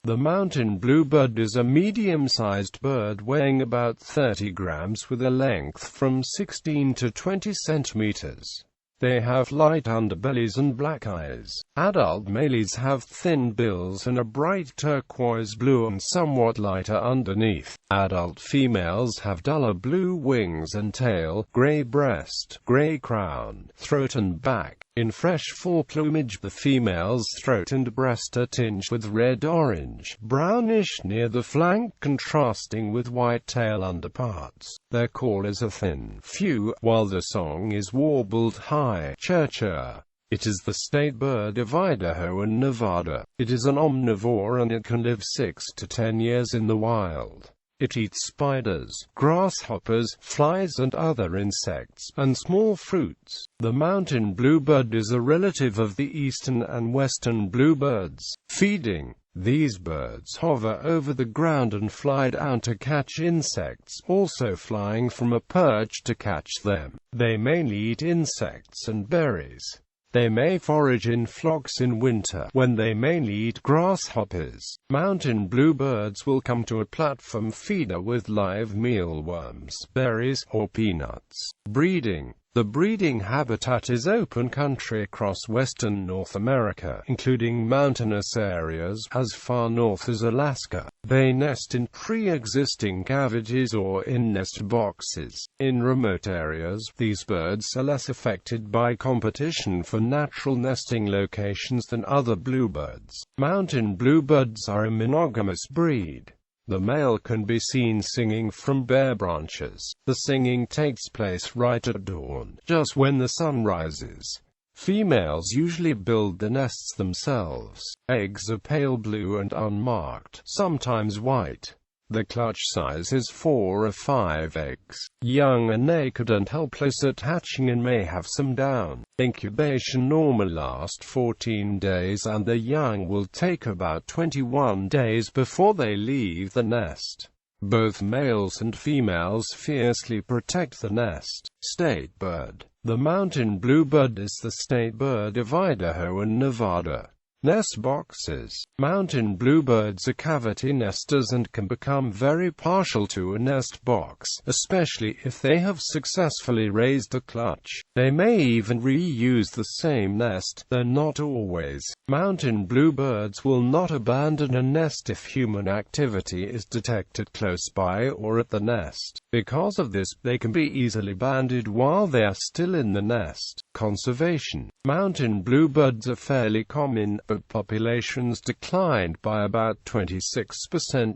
The mountain bluebird is a medium-sized bird weighing about 30 grams with a length from 16 to 20 centimeters. They have light underbellies and black eyes. Adult males have thin bills and a bright turquoise-blue and somewhat lighter underneath. Adult females have duller blue wings and tail, gray breast, gray crown, throat and back. In fresh fall plumage, the female's throat and breast are tinged with red-orange, brownish near the flank, contrasting with white tail underparts. Their call is a thin phew, while the song is warbled high, chir-chir. It is the state bird of Idaho and Nevada. It is an omnivore and it can live 6 to 10 years in the wild. It eats spiders, grasshoppers, flies and other insects, and small fruits. The mountain bluebird is a relative of the eastern and western bluebirds. Feeding. These birds hover over the ground and fly down to catch insects, also flying from a perch to catch them. They mainly eat insects and berries. They may forage in flocks in winter, when they mainly eat grasshoppers. Mountain bluebirds will come to a platform feeder with live mealworms, berries, or peanuts. Breeding. The breeding habitat is open country across western North America, including mountainous areas as far north as Alaska. They nest in pre-existing cavities or in nest boxes. In remote areas, these birds are less affected by competition for natural nesting locations than other bluebirds. Mountain bluebirds are a monogamous breed. The male can be seen singing from bare branches. The singing takes place right at dawn, just when the sun rises. Females usually build the nests themselves. Eggs are pale blue and unmarked, sometimes white. The clutch size is 4 or 5 eggs. Young are naked and helpless at hatching and may have some down. Incubation normally lasts 14 days and the young will take about 21 days before they leave the nest. Both males and females fiercely protect the nest. State bird. The mountain bluebird is the state bird of Idaho and Nevada. Nest boxes. Mountain bluebirds are cavity nesters and can become very partial to a nest box, especially if they have successfully raised a clutch. They may even reuse the same nest, though not always. Mountain bluebirds will not abandon a nest if human activity is detected close by or at the nest. Because of this, they can be easily banded while they are still in the nest. Conservation. Mountain bluebirds are fairly common, but populations declined by about 26%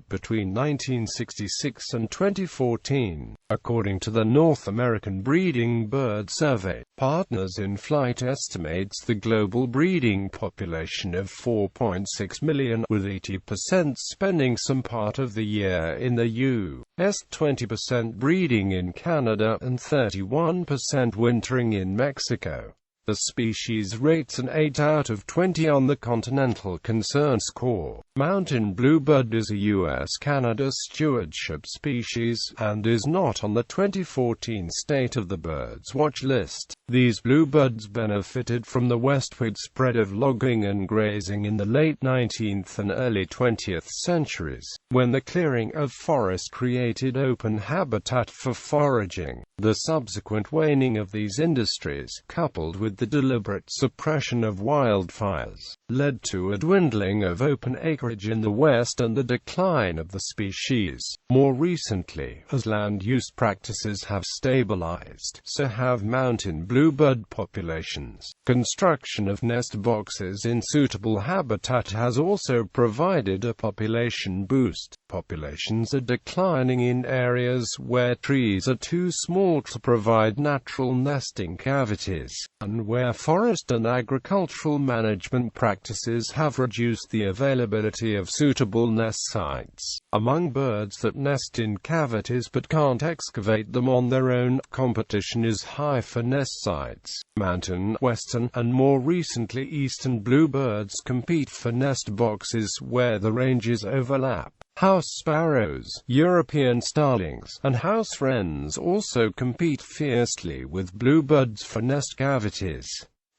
between 1966 and 2014, according to the North American Breeding Bird Survey. Partners in Flight estimates the global breeding population of 4.6 million, with 80% spending some part of the year in the U.S., 20% breeding in Canada, and 31% wintering in Mexico. The species rates an 8 out of 20 on the Continental Concern Score. Mountain bluebird is a U.S.-Canada stewardship species, and is not on the 2014 State of the Birds Watch list. These bluebirds benefited from the westward spread of logging and grazing in the late 19th and early 20th centuries, when the clearing of forest created open habitat for foraging. The subsequent waning of these industries, coupled with the deliberate suppression of wildfires, led to a dwindling of open acreage in the West and the decline of the species. More recently, as land use practices have stabilized, so have mountain bluebird populations. Construction of nest boxes in suitable habitat has also provided a population boost. Populations are declining in areas where trees are too small to provide natural nesting cavities, and where forest and agricultural management practices have reduced the availability of suitable nest sites. Among birds that nest in cavities but can't excavate them on their own, competition is high for nest sites. Mountain, western, and more recently eastern bluebirds compete for nest boxes where the ranges overlap. House sparrows, European starlings, and house wrens also compete fiercely with bluebirds for nest cavities.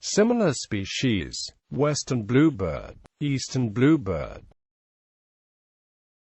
Similar species: western bluebird, eastern bluebird.